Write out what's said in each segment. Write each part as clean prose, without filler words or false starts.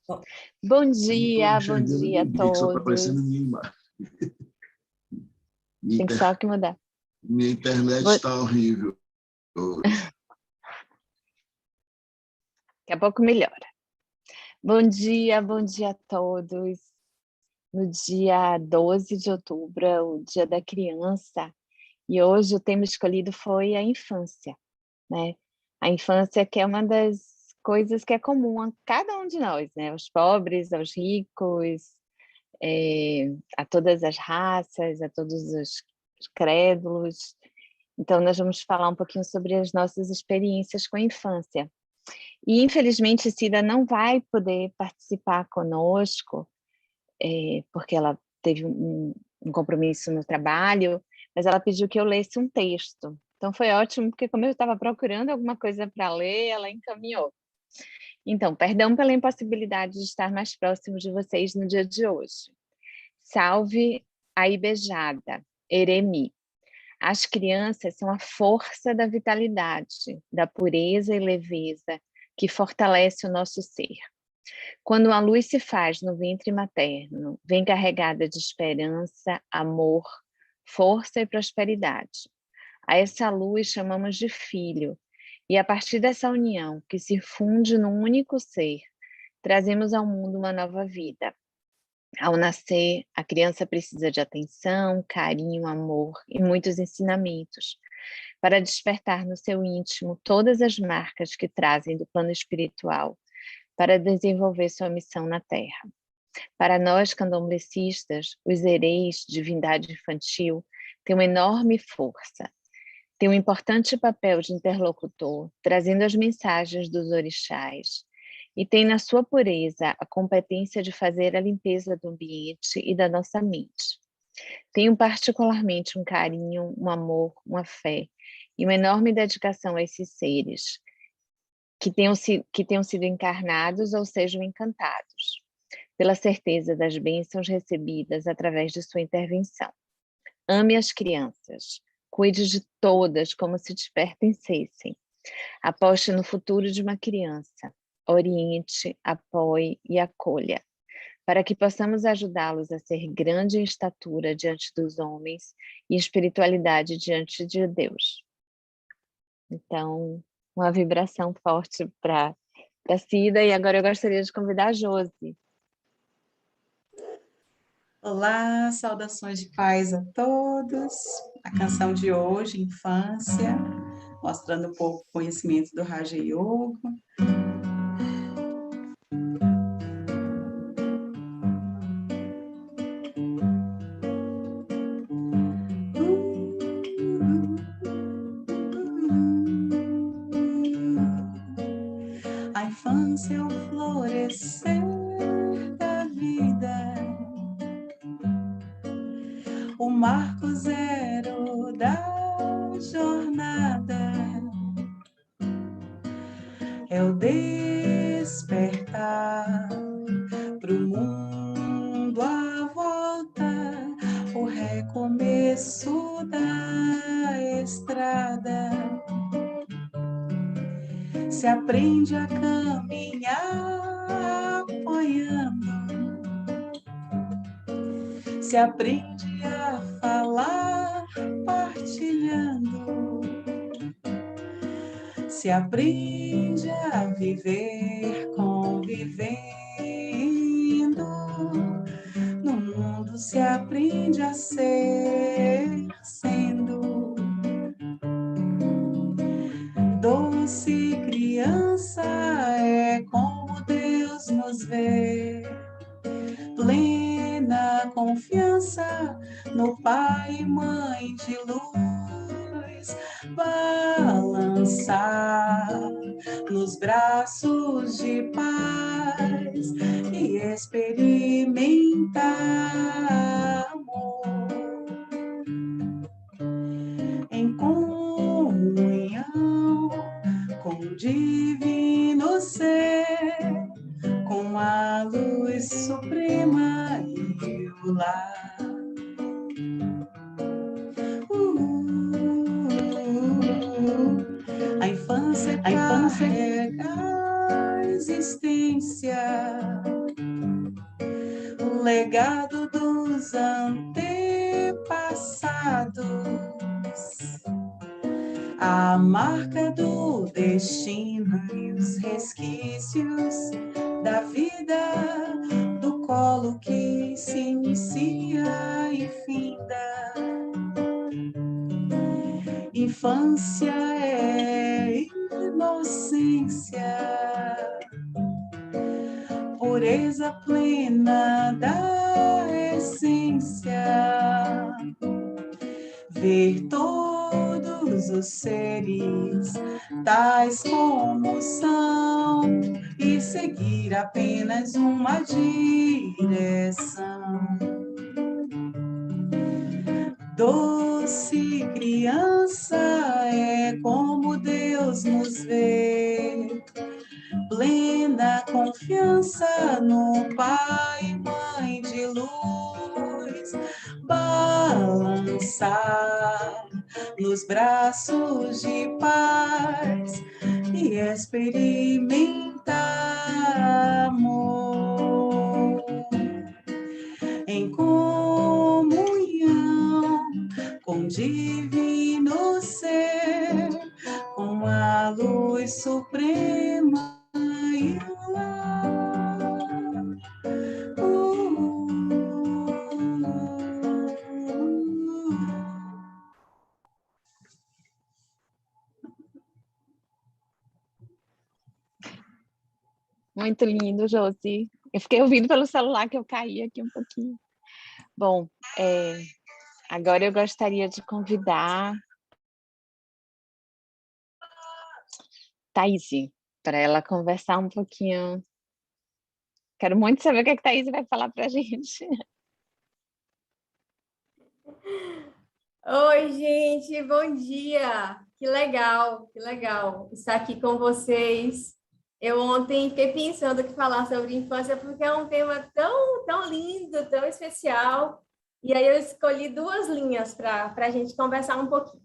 Bom, Bom Eu não estou dia enxergando a ninguém, que só está aparecendo todos. minha imagem. Tem só que mudar. Minha internet Bom- está horrível hoje. Daqui a pouco melhora. Bom dia a todos. No dia 12 de outubro, é o Dia da Criança, e hoje o tema escolhido foi a infância, né? A infância, que é uma das coisas que é comum a cada um de nós, né? Aos pobres, aos ricos, a todas as raças, a todos os crédulos. Então, nós vamos falar um pouquinho sobre as nossas experiências com a infância. E, infelizmente, Cida não vai poder participar conosco, porque ela teve um compromisso no trabalho, mas ela pediu que eu lesse um texto. Então, foi ótimo, porque como eu estava procurando alguma coisa para ler, ela encaminhou. Então, perdão pela impossibilidade de estar mais próximo de vocês no dia de hoje. Salve a Ibejada, Eremi. As crianças são a força da vitalidade, da pureza e leveza que fortalece o nosso ser. Quando a luz se faz no ventre materno, vem carregada de esperança, amor, força e prosperidade. A essa luz chamamos de filho, e a partir dessa união, que se funde num único ser, trazemos ao mundo uma nova vida. Ao nascer, a criança precisa de atenção, carinho, amor e muitos ensinamentos para despertar no seu íntimo todas as marcas que trazem do plano espiritual para desenvolver sua missão na Terra. Para nós, candomblecistas, os ereis, divindade infantil, têm uma enorme força. Tem um importante papel de interlocutor, trazendo as mensagens dos orixás, e tem na sua pureza a competência de fazer a limpeza do ambiente e da nossa mente. Tenho particularmente um carinho, um amor, uma fé e uma enorme dedicação a esses seres que tenham sido encarnados ou sejam encantados, pela certeza das bênçãos recebidas através de sua intervenção. Ame as crianças, cuide de todas como se despertencessem. Aposte no futuro de uma criança, oriente, apoie e acolha, para que possamos ajudá-los a ser grande em estatura diante dos homens e espiritualidade diante de Deus. Então, uma vibração forte para Cida, e agora eu gostaria de convidar a Josi. Olá, saudações de paz a todos. A canção de hoje, Infância, mostrando um pouco o conhecimento do Raja Yoga. A infância é o florescer da vida, o marco zero da jornada, é o despertar pro mundo à volta, o recomeço da estrada. Se aprende a caminhar apoiando, se aprende a falar partilhando, se aprende a viver convivendo. No mundo se aprende a ser sendo. Doce criança é como Deus nos vê, plena confiança no Pai e Mãe de luz, balançar nos braços de paz e experimentar amor em comunhão com o divino ser, com a luz suprema e o lar. A infância carrega a existência o legado dos antepassados, a marca do destino e os resquícios da vida, do colo que se inicia e finda. Infância é inocência, pureza plena da essência, ver todos os seres tais como são e seguir apenas uma direção. Doce criança é como Deus nos vê, plena confiança no Pai e Mãe de luz, balançar nos braços de paz e experimentar amor em comunhão com o divino ser, com a luz suprema e o lar. Muito lindo, Josi. Eu fiquei ouvindo pelo celular que eu caí aqui um pouquinho. Bom, agora eu gostaria de convidar Thaís para ela conversar um pouquinho. Quero muito saber o que a Thaís vai falar para a gente. Oi, gente, bom dia! Que legal estar aqui com vocês. Eu ontem fiquei pensando o que falar sobre infância, porque é um tema tão lindo, tão especial. E aí eu escolhi duas linhas para a gente conversar um pouquinho.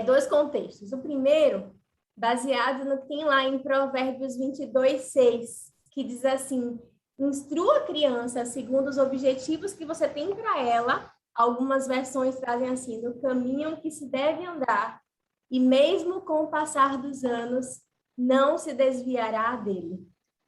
Dois contextos. O primeiro, baseado no que tem lá em Provérbios 22:6, que diz assim: instrua a criança segundo os objetivos que você tem para ela. Algumas versões trazem assim: no caminho que se deve andar, e mesmo com o passar dos anos, não se desviará dele.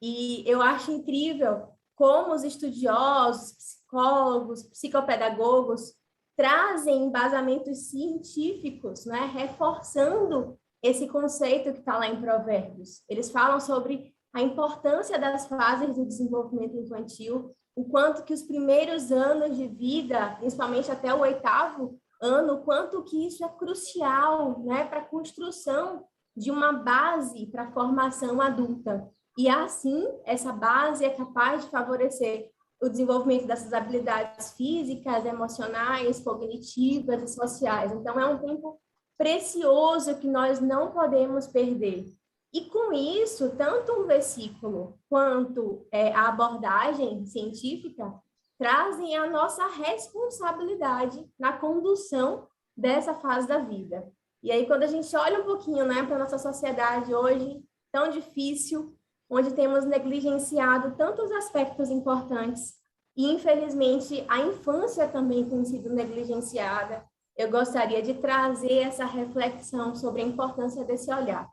E eu acho incrível como os estudiosos, psicólogos, psicopedagogos trazem embasamentos científicos, né, reforçando esse conceito que está lá em Provérbios. Eles falam sobre a importância das fases do desenvolvimento infantil, o quanto que os primeiros anos de vida, principalmente até o 8º ano, o quanto que isso é crucial, né, para a construção de uma base para a formação adulta. E assim, essa base é capaz de favorecer o desenvolvimento dessas habilidades físicas, emocionais, cognitivas e sociais. Então, é um tempo precioso que nós não podemos perder. E com isso, tanto um versículo quanto a abordagem científica trazem a nossa responsabilidade na condução dessa fase da vida. E aí, quando a gente olha um pouquinho, né, para a nossa sociedade hoje, tão difícil, onde temos negligenciado tantos aspectos importantes, e infelizmente a infância também tem sido negligenciada, eu gostaria de trazer essa reflexão sobre a importância desse olhar.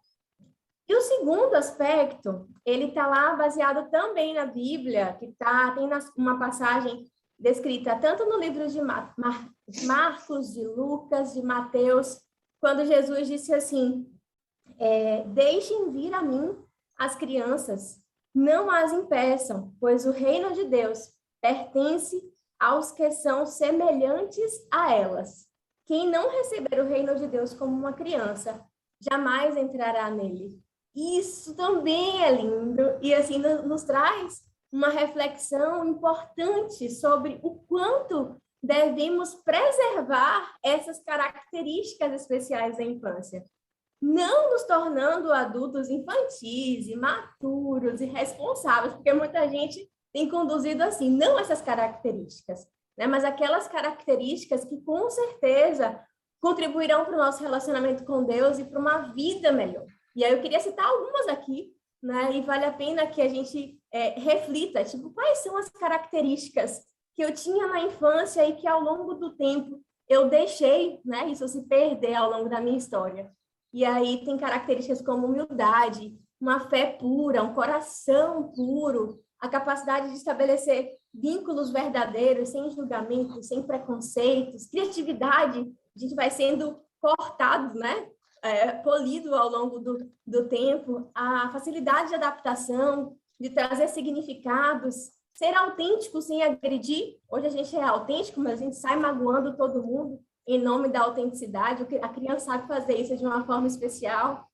E o segundo aspecto, ele está lá baseado também na Bíblia, que tem uma passagem descrita tanto no livro de Marcos, de Lucas, de Mateus, quando Jesus disse assim: deixem vir a mim as crianças, não as impeçam, pois o reino de Deus pertence aos que são semelhantes a elas. Quem não receber o reino de Deus como uma criança, jamais entrará nele. Isso também é lindo e assim nos traz uma reflexão importante sobre o quanto devemos preservar essas características especiais da infância, não nos tornando adultos infantis, imaturos, irresponsáveis, porque muita gente tem conduzido assim, não essas características, né, mas aquelas características que com certeza contribuirão para o nosso relacionamento com Deus e para uma vida melhor. E aí eu queria citar algumas aqui, né? E vale a pena que a gente reflita, tipo, quais são as características que eu tinha na infância e que ao longo do tempo eu deixei, né, isso se perder ao longo da minha história. E aí tem características como humildade, uma fé pura, um coração puro, a capacidade de estabelecer vínculos verdadeiros, sem julgamentos, sem preconceitos, criatividade, a gente vai sendo cortado, né? Polido ao longo do tempo, a facilidade de adaptação, de trazer significados, ser autêntico sem agredir. Hoje a gente é autêntico, mas a gente sai magoando todo mundo em nome da autenticidade. A criança sabe fazer isso de uma forma especial.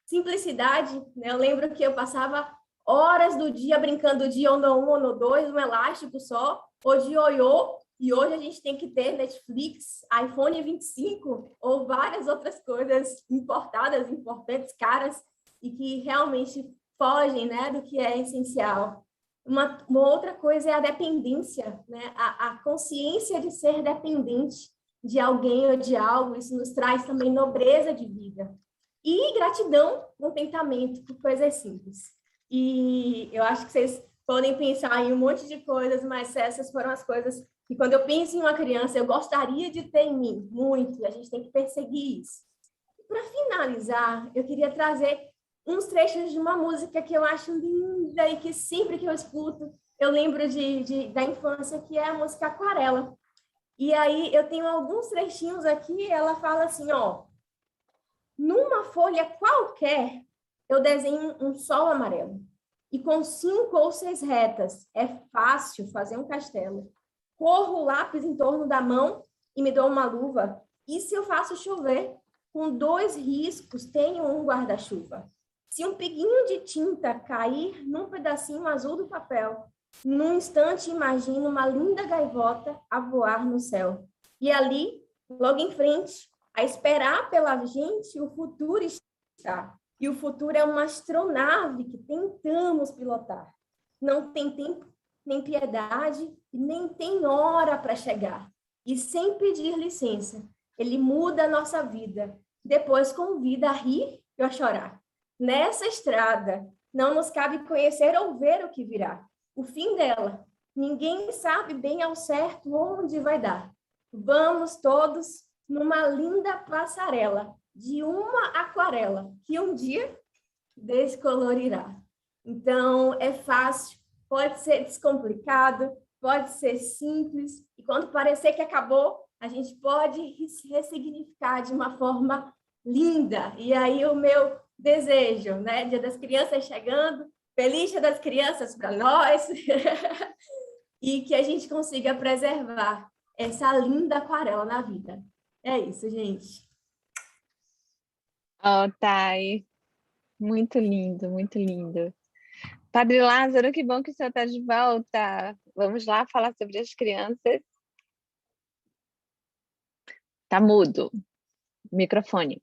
Simplicidade, né? Eu lembro que eu passava horas do dia brincando de Ono 1, Ono 2, um elástico só, ou de ioiô, e hoje a gente tem que ter Netflix, iPhone 25, ou várias outras coisas importadas, importantes, caras, e que realmente fogem, né, do que é essencial. Uma outra coisa é a dependência, né? A consciência de ser dependente de alguém ou de algo, isso nos traz também nobreza de vida. E gratidão, contentamento por coisas simples. E eu acho que vocês podem pensar em um monte de coisas, mas essas foram as coisas que, quando eu penso em uma criança, eu gostaria de ter em mim, muito, e a gente tem que perseguir isso. Para finalizar, eu queria trazer uns trechos de uma música que eu acho linda e que sempre que eu escuto, eu lembro da infância, que é a música Aquarela. E aí eu tenho alguns trechinhos aqui, ela fala assim, ó, numa folha qualquer, eu desenho um sol amarelo. E com 5 ou 6 retas, é fácil fazer um castelo. Corro o lápis em torno da mão e me dou uma luva. E se eu faço chover? Com 2 riscos, tenho um guarda-chuva. Se um pinguinho de tinta cair num pedacinho azul do papel, num instante imagino uma linda gaivota a voar no céu. E ali, logo em frente, a esperar pela gente, o futuro está. E o futuro é uma astronave que tentamos pilotar. Não tem tempo, nem piedade, e nem tem hora para chegar. E sem pedir licença, ele muda a nossa vida. Depois convida a rir e a chorar. Nessa estrada, não nos cabe conhecer ou ver o que virá. O fim dela, ninguém sabe bem ao certo onde vai dar. Vamos todos numa linda passarela de uma aquarela que um dia descolorirá. Então, é fácil, pode ser descomplicado, pode ser simples, e quando parecer que acabou, a gente pode ressignificar de uma forma linda. E aí o meu desejo, né? Dia das Crianças chegando, feliz Dia das Crianças para nós, e que a gente consiga preservar essa linda aquarela na vida. É isso, gente. Oh, Thay, muito lindo, muito lindo. Padre Lázaro, que bom que o senhor está de volta. Vamos lá falar sobre as crianças. Tá mudo. Microfone.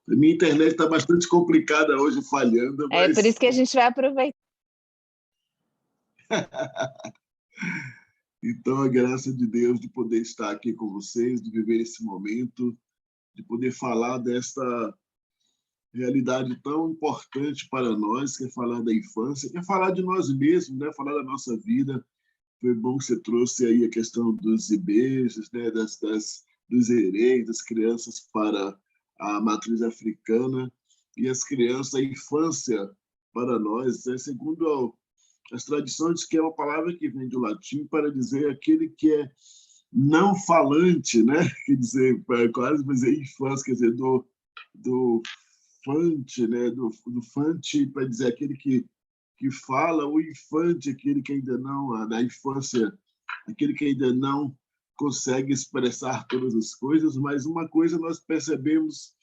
Minha internet está bastante complicada hoje, falhando. É por isso que a gente vai aproveitar. Então, a graça de Deus de poder estar aqui com vocês, de viver esse momento, de poder falar desta realidade tão importante para nós, que é falar da infância, que é falar de nós mesmos, né? Falar da nossa vida. Foi bom que você trouxe aí a questão dos IBEs, né? Dos EREs, das crianças para a matriz africana, e as crianças, a infância para nós, né? Segundo as tradições, que é uma palavra que vem do latim para dizer aquele que é não falante, né? Quer dizer, quase dizer infância, quer dizer, do fante, né? Do fante para dizer aquele que fala, o infante, aquele que ainda não, na infância, aquele que ainda não consegue expressar todas as coisas, mas uma coisa nós percebemos,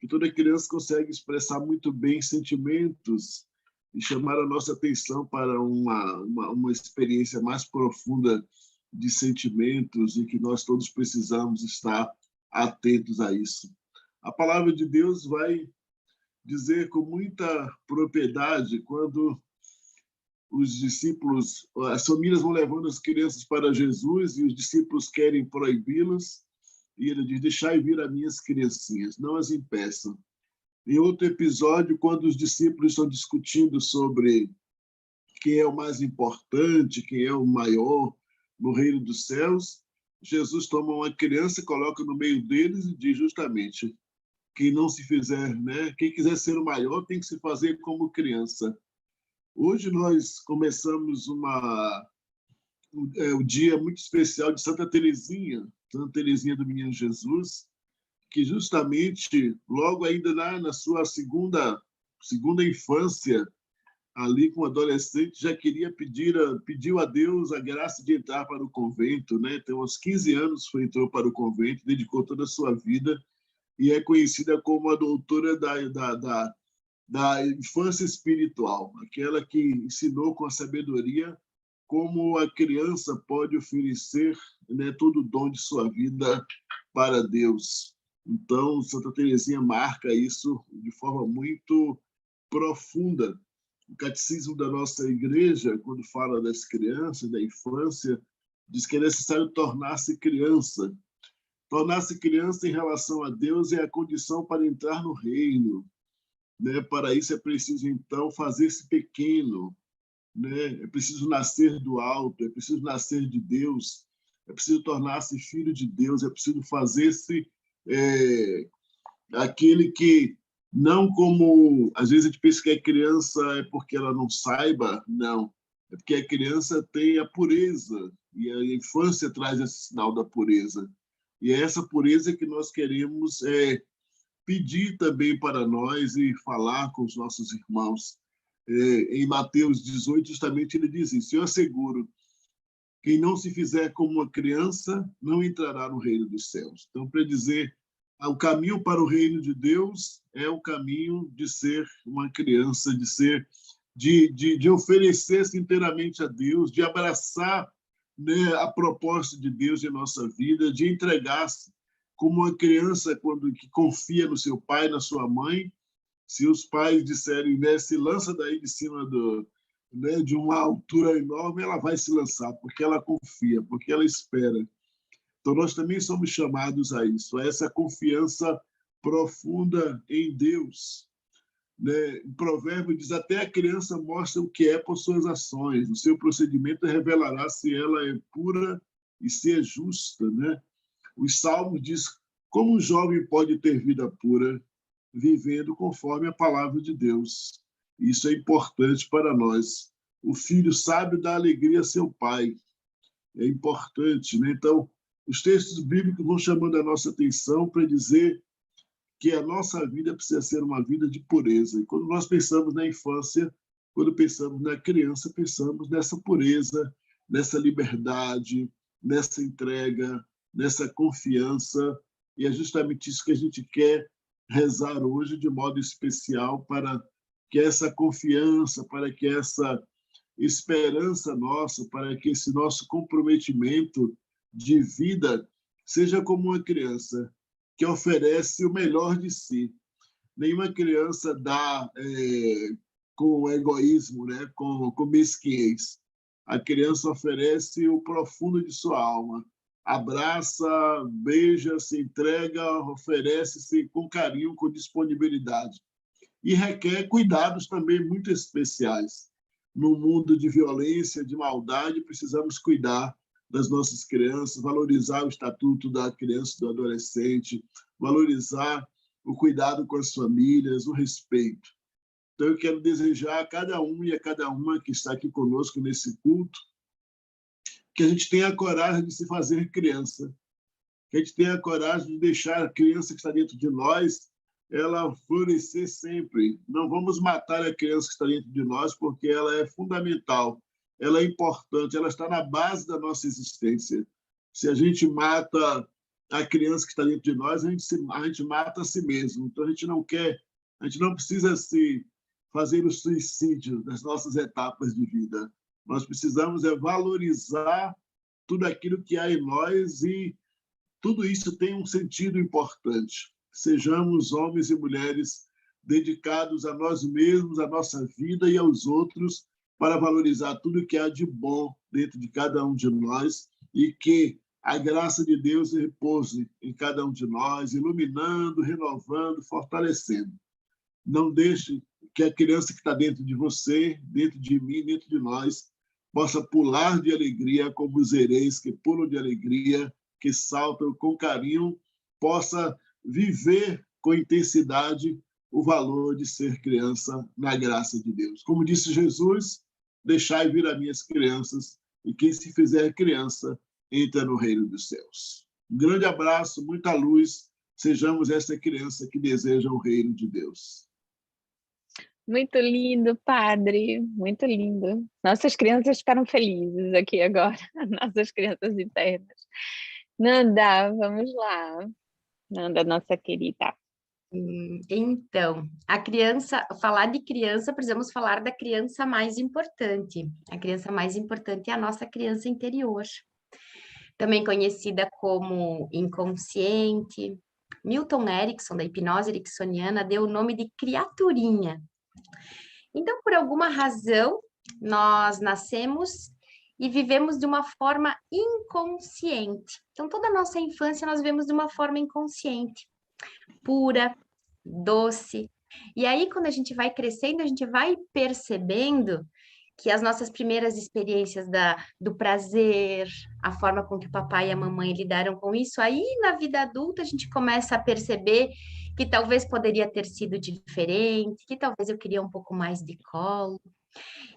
que toda criança consegue expressar muito bem sentimentos e chamar a nossa atenção para uma experiência mais profunda de sentimentos, e que nós todos precisamos estar atentos a isso. A palavra de Deus vai dizer com muita propriedade, quando os discípulos, as famílias vão levando as crianças para Jesus e os discípulos querem proibi-las, e ele diz: deixai vir as minhas criancinhas, não as impeçam, Em outro episódio, quando os discípulos estão discutindo sobre quem é o mais importante, quem é o maior no reino dos céus, Jesus toma uma criança, coloca no meio deles e diz justamente: quem não se fizer, né? Quem quiser ser o maior tem que se fazer como criança. Hoje nós começamos o dia muito especial de Santa Teresinha do Menino Jesus, que justamente logo ainda na sua segunda infância, ali com adolescente, já pediu a Deus a graça de entrar para o convento, né? Então, aos 15 anos entrou para o convento, dedicou toda a sua vida e é conhecida como a doutora da infância espiritual, aquela que ensinou com a sabedoria como a criança pode oferecer, né, todo o dom de sua vida para Deus. Então, Santa Teresinha marca isso de forma muito profunda. O catecismo da nossa igreja, quando fala das crianças, da infância, diz que é necessário tornar-se criança. Tornar-se criança em relação a Deus é a condição para entrar no reino, né? Para isso é preciso, então, fazer-se pequeno, né? É preciso nascer do alto, é preciso nascer de Deus, é preciso tornar-se filho de Deus, é preciso fazer-se aquele que, não como, às vezes a gente pensa que a criança é porque ela não saiba, não, é porque a criança tem a pureza, e a infância traz esse sinal da pureza. E é essa pureza que nós queremos pedir também para nós e falar com os nossos irmãos. Em Mateus 18, justamente ele diz isso: eu asseguro, quem não se fizer como uma criança não entrará no reino dos céus. Então, para dizer, o caminho para o reino de Deus é o caminho de ser uma criança, de oferecer-se inteiramente a Deus, de abraçar, né, a proposta de Deus em nossa vida, de entregar-se como uma criança que confia no seu pai, na sua mãe. Se os pais disserem, né, se lança daí de cima de uma altura enorme, ela vai se lançar, porque ela confia, porque ela espera. Então, nós também somos chamados a isso, a essa confiança profunda em Deus. Né? O provérbio diz: até a criança mostra o que é por suas ações, o seu procedimento revelará se ela é pura e se é justa. Né? Os Salmos diz: como um jovem pode ter vida pura, vivendo conforme a palavra de Deus. Isso é importante para nós. O filho sábio dá alegria a seu pai. É importante, né? Então, os textos bíblicos vão chamando a nossa atenção para dizer que a nossa vida precisa ser uma vida de pureza. E quando nós pensamos na infância, quando pensamos na criança, pensamos nessa pureza, nessa liberdade, nessa entrega, nessa confiança. E é justamente isso que a gente quer rezar hoje de modo especial, para que essa confiança, para que essa esperança nossa, para que esse nosso comprometimento de vida seja como uma criança que oferece o melhor de si. Nenhuma criança dá com egoísmo, né? com mesquinhez. A criança oferece o profundo de sua alma. Abraça, beija, se entrega, oferece-se com carinho, com disponibilidade. E requer cuidados também muito especiais. No mundo de violência, de maldade, precisamos cuidar das nossas crianças, valorizar o estatuto da criança e do adolescente, valorizar o cuidado com as famílias, o respeito. Então, eu quero desejar a cada um e a cada uma que está aqui conosco nesse culto que a gente tenha a coragem de se fazer criança, que a gente tenha a coragem de deixar a criança que está dentro de nós, ela florescer sempre. Não vamos matar a criança que está dentro de nós, porque ela é fundamental, ela é importante, ela está na base da nossa existência. Se a gente mata a criança que está dentro de nós, a gente mata a si mesmo. Então, a gente não precisa fazer o suicídio das nossas etapas de vida. Nós precisamos valorizar tudo aquilo que há em nós, e tudo isso tem um sentido importante. Sejamos homens e mulheres dedicados a nós mesmos, à nossa vida e aos outros, para valorizar tudo que há de bom dentro de cada um de nós, e que a graça de Deus repouse em cada um de nós, iluminando, renovando, fortalecendo. Não deixe que a criança que está dentro de você, dentro de mim, dentro de nós, possa pular de alegria como os hereis que pulam de alegria, que saltam com carinho, possa viver com intensidade o valor de ser criança na graça de Deus. Como disse Jesus, deixai vir a minhas crianças, e quem se fizer criança entra no reino dos céus. Um grande abraço, muita luz, sejamos essa criança que deseja o reino de Deus. Muito lindo, padre, muito lindo. Nossas crianças ficaram felizes aqui agora, nossas crianças internas. Nanda, vamos lá. Nanda, nossa querida. Então, falar de criança, precisamos falar da criança mais importante. A criança mais importante é a nossa criança interior, também conhecida como inconsciente. Milton Erickson, da hipnose ericksoniana, deu o nome de criaturinha. Então, por alguma razão, nós nascemos e vivemos de uma forma inconsciente. Então, toda a nossa infância nós vivemos de uma forma inconsciente, pura, doce. E aí, quando a gente vai crescendo, a gente vai percebendo que as nossas primeiras experiências do prazer, a forma com que o papai e a mamãe lidaram com isso, aí na vida adulta a gente começa a perceber que talvez poderia ter sido diferente, que talvez eu queria um pouco mais de colo.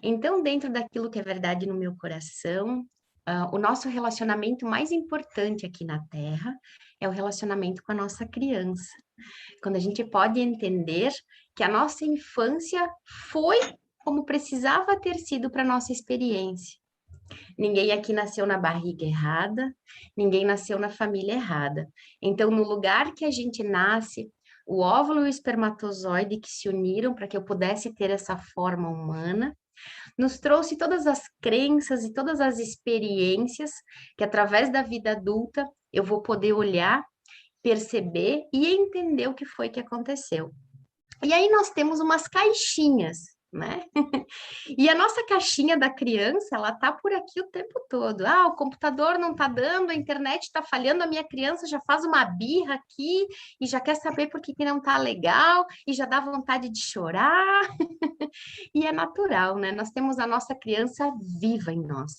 Então, dentro daquilo que é verdade no meu coração, o nosso relacionamento mais importante aqui na Terra é o relacionamento com a nossa criança. Quando a gente pode entender que a nossa infância foi como precisava ter sido para a nossa experiência. Ninguém aqui nasceu na barriga errada, ninguém nasceu na família errada. Então, no lugar que a gente nasce, o óvulo e o espermatozoide que se uniram para que eu pudesse ter essa forma humana, nos trouxe todas as crenças e todas as experiências que, através da vida adulta, eu vou poder olhar, perceber e entender o que foi que aconteceu. E aí nós temos umas caixinhas, né? E a nossa caixinha da criança, ela tá por aqui o tempo todo. O computador não tá dando, a internet tá falhando, a minha criança já faz uma birra aqui e já quer saber por que não tá legal e já dá vontade de chorar. E é natural, né? Nós temos a nossa criança viva em nós.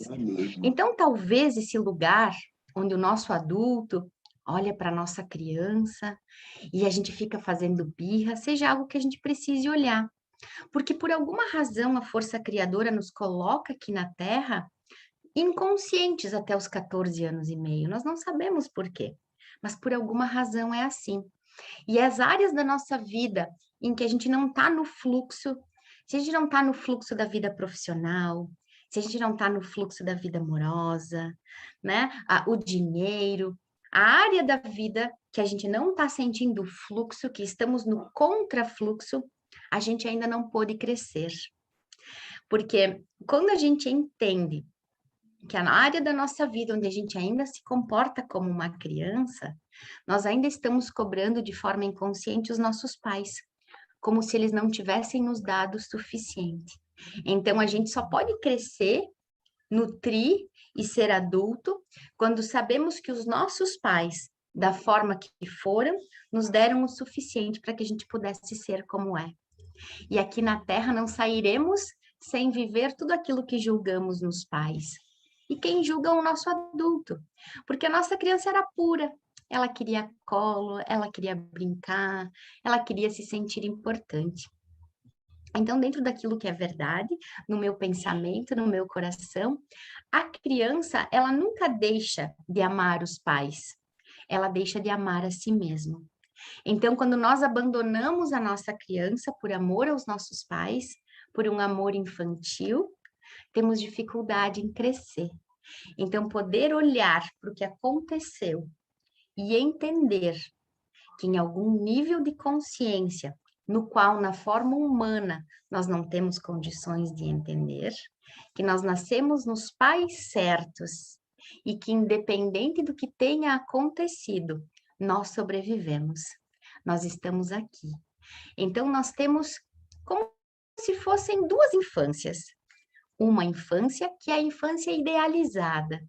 Então, talvez esse lugar onde o nosso adulto olha para a nossa criança e a gente fica fazendo birra, seja algo que a gente precise olhar. Porque por alguma razão a força criadora nos coloca aqui na Terra inconscientes até os 14 anos e meio. Nós não sabemos por quê, mas por alguma razão é assim. E as áreas da nossa vida em que a gente não está no fluxo, se a gente não está no fluxo da vida profissional, se a gente não está no fluxo da vida amorosa, né? O dinheiro, a área da vida que a gente não está sentindo o fluxo, que estamos no contrafluxo, a gente ainda não pôde crescer. Porque quando a gente entende que na área da nossa vida onde a gente ainda se comporta como uma criança, nós ainda estamos cobrando de forma inconsciente os nossos pais, como se eles não tivessem nos dado o suficiente. Então, a gente só pode crescer, nutrir e ser adulto quando sabemos que os nossos pais, da forma que foram, nos deram o suficiente para que a gente pudesse ser como é. E aqui na Terra não sairemos sem viver tudo aquilo que julgamos nos pais. E quem julga é o nosso adulto, porque a nossa criança era pura, ela queria colo, ela queria brincar, ela queria se sentir importante. Então, dentro daquilo que é verdade, no meu pensamento, no meu coração, a criança, ela nunca deixa de amar os pais, ela deixa de amar a si mesma. Então, quando nós abandonamos a nossa criança por amor aos nossos pais, por um amor infantil, temos dificuldade em crescer. Então, poder olhar para o que aconteceu e entender que em algum nível de consciência, no qual na forma humana nós não temos condições de entender, que nós nascemos nos pais certos e que independente do que tenha acontecido, nós sobrevivemos, nós estamos aqui. Então, nós temos como se fossem duas infâncias. Uma infância que é a infância idealizada,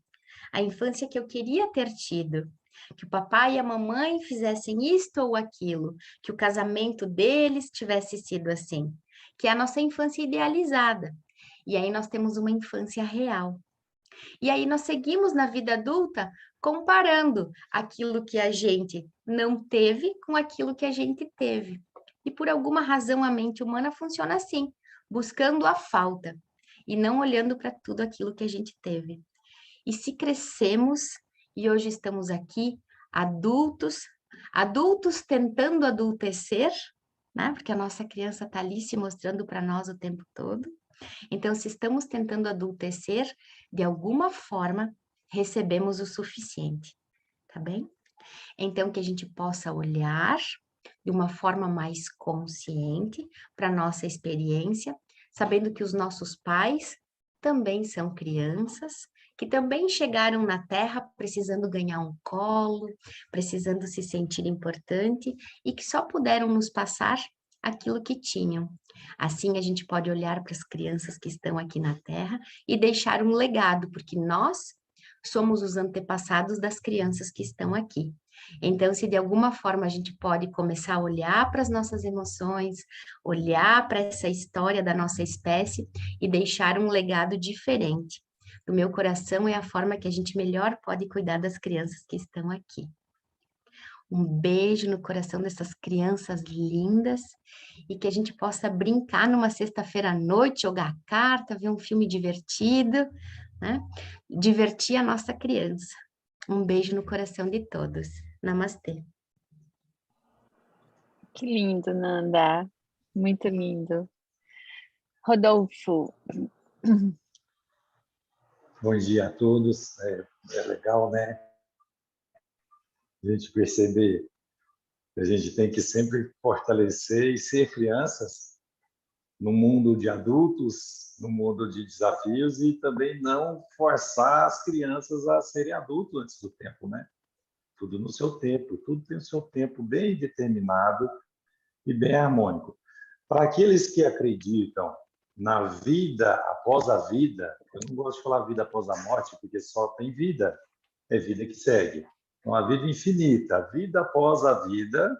a infância que eu queria ter tido, que o papai e a mamãe fizessem isto ou aquilo, que o casamento deles tivesse sido assim, que é a nossa infância idealizada. E aí nós temos uma infância real. E aí nós seguimos na vida adulta comparando aquilo que a gente não teve com aquilo que a gente teve. E por alguma razão a mente humana funciona assim, buscando a falta e não olhando para tudo aquilo que a gente teve. E se crescemos e hoje estamos aqui, adultos, adultos tentando adultecer, né? Porque a nossa criança está ali se mostrando para nós o tempo todo. Então, se estamos tentando adultecer, de alguma forma, recebemos o suficiente, tá bem? Então, que a gente possa olhar de uma forma mais consciente para a nossa experiência, sabendo que os nossos pais também são crianças, que também chegaram na Terra precisando ganhar um colo, precisando se sentir importante e que só puderam nos passar aquilo que tinham. Assim a gente pode olhar para as crianças que estão aqui na Terra e deixar um legado, porque nós somos os antepassados das crianças que estão aqui. Então, se de alguma forma a gente pode começar a olhar para as nossas emoções, olhar para essa história da nossa espécie e deixar um legado diferente. No meu coração é a forma que a gente melhor pode cuidar das crianças que estão aqui. Um beijo no coração dessas crianças lindas e que a gente possa brincar numa sexta-feira à noite, jogar carta, ver um filme divertido, né? Divertir a nossa criança. Um beijo no coração de todos. Namastê. Que lindo, Nanda. Muito lindo. Rodolfo. Bom dia a todos. É legal, né? A gente perceber que a gente tem que sempre fortalecer e ser crianças no mundo de adultos, no mundo de desafios e também não forçar as crianças a serem adultos antes do tempo, né? Tudo no seu tempo, tudo tem o seu tempo bem determinado e bem harmônico. Para aqueles que acreditam na vida após a vida, eu não gosto de falar vida após a morte, porque só tem vida, é vida que segue. Então, a vida infinita, a vida após a vida,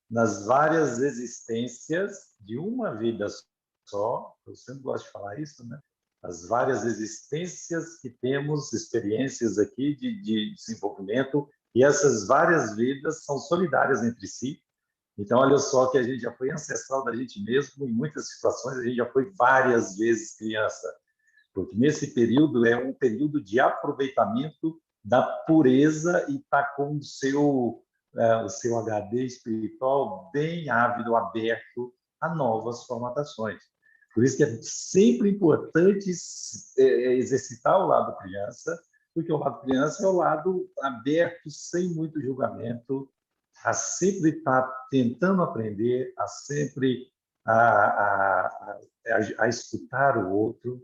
nas várias existências de uma vida só, eu sempre gosto de falar isso, né? As várias existências que temos, experiências aqui de desenvolvimento, e essas várias vidas são solidárias entre si. Então, olha só que a gente já foi ancestral da gente mesmo, em muitas situações a gente já foi várias vezes criança, porque nesse período é um período de aproveitamento da pureza e está com o seu HD espiritual bem ávido, aberto a novas formatações. Por isso que é sempre importante exercitar o lado criança, porque o lado criança é o lado aberto, sem muito julgamento, a sempre estar tentando aprender, a sempre a escutar o outro,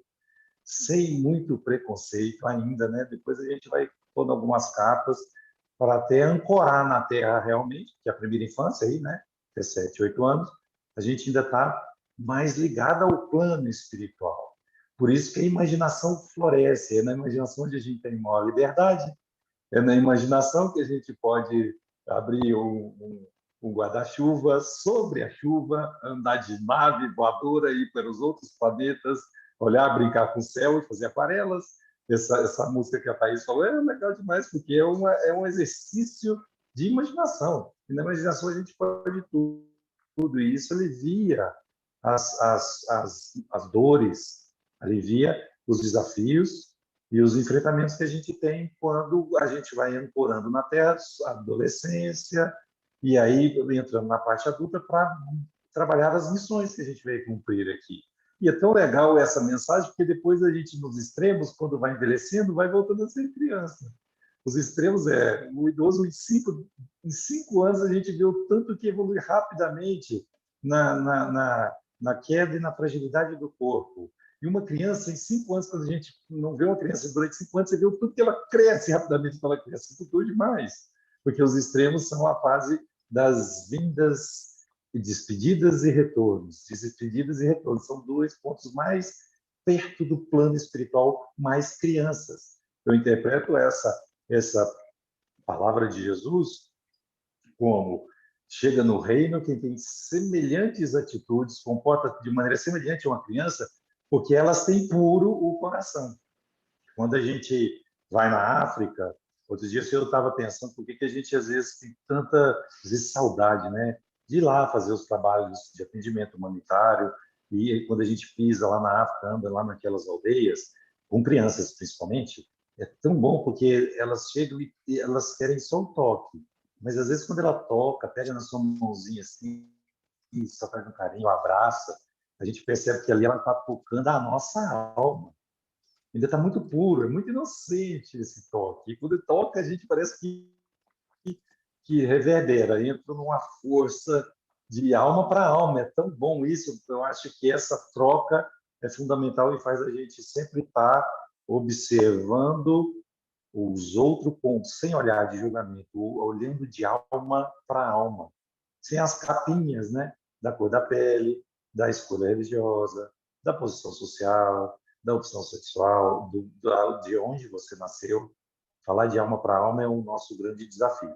sem muito preconceito ainda, né? Depois a gente vai pondo algumas capas para até ancorar na Terra realmente, que é a primeira infância aí, né? Até 7, 8 anos, a gente ainda está mais ligado ao plano espiritual. Por isso que a imaginação floresce, é na imaginação onde a gente tem maior liberdade, é na imaginação que a gente pode abrir um guarda-chuva sobre a chuva, andar de nave voadora, ir para os outros planetas, olhar, brincar com o céu e fazer aquarelas. Essa música que a Thaís falou é legal demais, porque é um exercício de imaginação. E na imaginação a gente pode tudo, e isso alivia as dores, alivia os desafios e os enfrentamentos que a gente tem quando a gente vai ancorando na Terra, a adolescência, e aí entrando na parte adulta para trabalhar as missões que a gente veio cumprir aqui. E é tão legal essa mensagem, porque depois a gente, nos extremos, quando vai envelhecendo, vai voltando a ser criança. Os extremos o idoso, em 5 anos, a gente vê o tanto que evolui rapidamente na queda e na fragilidade do corpo. E uma criança, em 5 anos, quando a gente não vê uma criança durante 5 anos, você vê o tanto que ela cresce rapidamente quando ela cresce. Tudo demais. Porque os extremos são a fase das vindas, despedidas e retornos. Despedidas e retornos são 2 pontos mais perto do plano espiritual, mais crianças. Eu interpreto essa palavra de Jesus, como chega no reino quem tem semelhantes atitudes, comporta de maneira semelhante a uma criança, porque elas têm puro o coração. Quando a gente vai na África, outros dias eu estava pensando por que a gente às vezes tem tanta às vezes, saudade, né, de ir lá fazer os trabalhos de atendimento humanitário, e quando a gente pisa lá na África, anda lá naquelas aldeias, com crianças principalmente, é tão bom porque elas chegam e elas querem só o toque. Mas às vezes quando ela toca, pega na sua mãozinha assim, e só faz um carinho, abraça, a gente percebe que ali ela está tocando a nossa alma. Ainda está muito puro, é muito inocente esse toque. E quando toca, a gente parece que reverbera, entra numa força de alma para alma. É tão bom isso. Eu acho que essa troca é fundamental e faz a gente sempre estar observando os outros pontos, sem olhar de julgamento, olhando de alma para alma, sem as capinhas, né? Da cor da pele, da escolha religiosa, da posição social, da opção sexual, de onde você nasceu. Falar de alma para alma é o nosso grande desafio.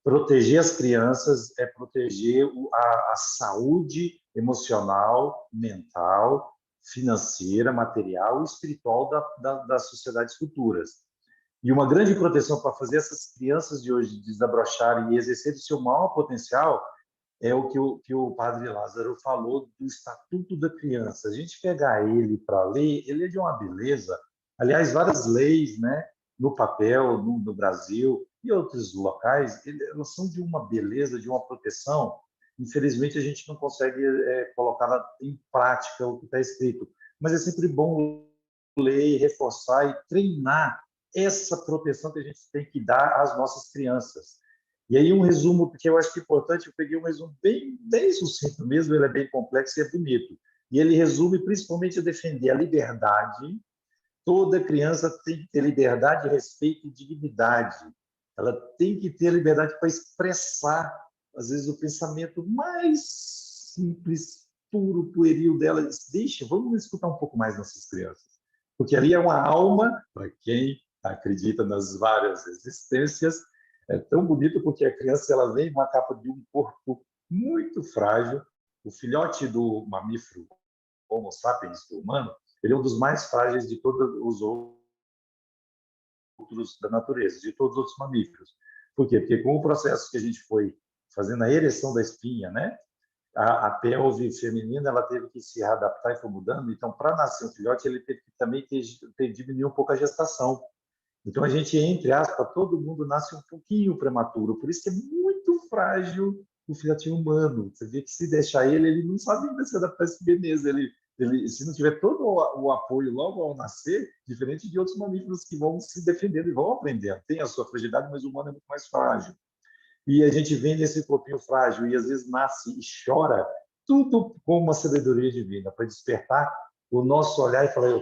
Proteger as crianças é proteger a saúde emocional, mental, financeira, material e espiritual das sociedades futuras. E uma grande proteção para fazer essas crianças de hoje desabrocharem e exercerem o seu maior potencial é o que o padre Lázaro falou do Estatuto da Criança. A gente pegar ele para ler, ele é de uma beleza. Aliás, várias leis, né, no papel, no Brasil e outros locais, elas são de uma beleza, de uma proteção. Infelizmente, a gente não consegue colocar em prática o que está escrito. Mas é sempre bom ler, reforçar e treinar essa proteção que a gente tem que dar às nossas crianças. E aí um resumo, porque eu acho que é importante, eu peguei um resumo bem sucinto mesmo, ele é bem complexo e é bonito. E ele resume principalmente a defender a liberdade. Toda criança tem que ter liberdade, respeito e dignidade. Ela tem que ter liberdade para expressar, às vezes, o pensamento mais simples, puro, pueril dela. Vamos escutar um pouco mais nossas crianças. Porque ali é uma alma, para quem acredita nas várias existências, é tão bonito porque a criança ela vem numa capa de um corpo muito frágil. O filhote do mamífero Homo sapiens, do humano, ele é um dos mais frágeis de todos os outros da natureza, de todos os outros mamíferos. Por quê? Porque com o processo que a gente foi fazendo a ereção da espinha, né? A pelve feminina ela teve que se adaptar e foi mudando. Então, para nascer um filhote, ele teve que também diminuir um pouco a gestação. Então, a gente, entre aspas, todo mundo nasce um pouquinho prematuro. Por isso que é muito frágil o filhotinho humano. Você vê que se deixar ele não sabe ainda se adaptar a esse beleza. Ele, se não tiver todo o apoio logo ao nascer, diferente de outros mamíferos que vão se defendendo e vão aprendendo. Tem a sua fragilidade, mas o humano é muito mais frágil. E a gente vem nesse corpinho frágil e às vezes nasce e chora, tudo com uma sabedoria divina, para despertar o nosso olhar e falar,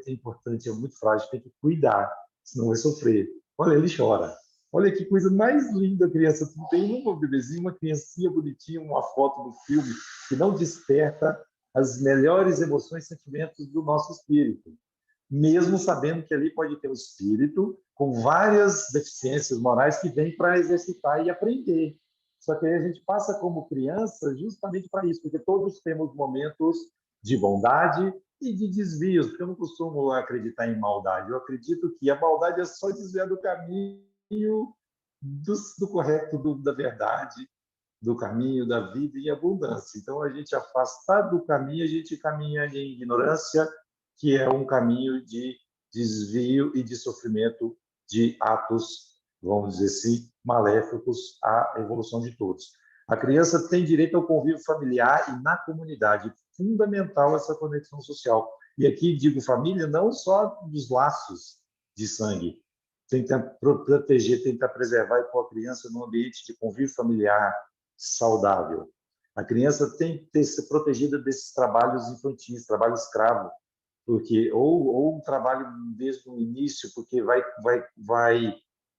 é importante, é muito frágil, tem que cuidar, senão vai sofrer. Olha, ele chora. Olha que coisa mais linda a criança. Não tem uma bebezinha, uma criancinha bonitinha, uma foto do filme que não desperta as melhores emoções e sentimentos do nosso espírito. Mesmo sabendo que ali pode ter um espírito com várias deficiências morais que vem para exercitar e aprender. Só que aí a gente passa como criança justamente para isso, porque todos temos momentos de bondade e de desvios, porque eu não costumo acreditar em maldade. Eu acredito que a maldade é só desviar do caminho do correto, da verdade, do caminho da vida em abundância. Então, a gente afastar do caminho, a gente caminha em ignorância, que é um caminho de desvio e de sofrimento de atos, vamos dizer assim, maléficos à evolução de todos. A criança tem direito ao convívio familiar e na comunidade. Fundamental essa conexão social. E aqui digo família, não só dos laços de sangue. Tenta proteger, tenta preservar e pôr a criança num ambiente de convívio familiar saudável. A criança tem que ser protegida desses trabalhos infantis, trabalho escravo, porque ou um trabalho desde o início, porque vai